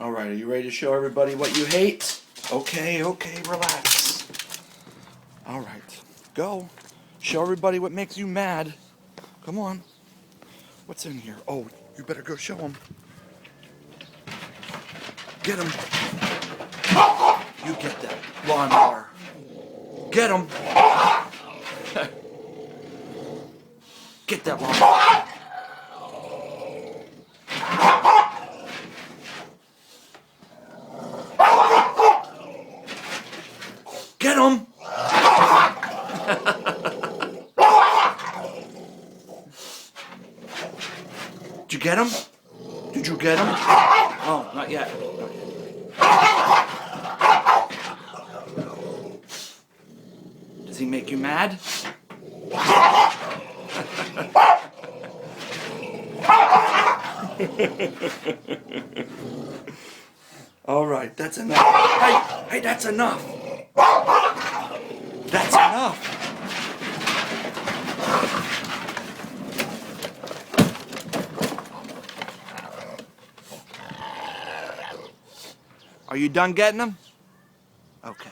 Alright, are you ready to show everybody what you hate? Okay, relax. Alright, go. Show everybody what makes you mad. Come on. What's in here? Oh, you better go show them. Get him. You get that lawnmower. Get him. Get that lawnmower. Get him. Did you get him? Did you get him? Oh, not yet. Does he make you mad? All right, that's enough. Hey, that's enough. That's enough. Are you done getting them? Okay.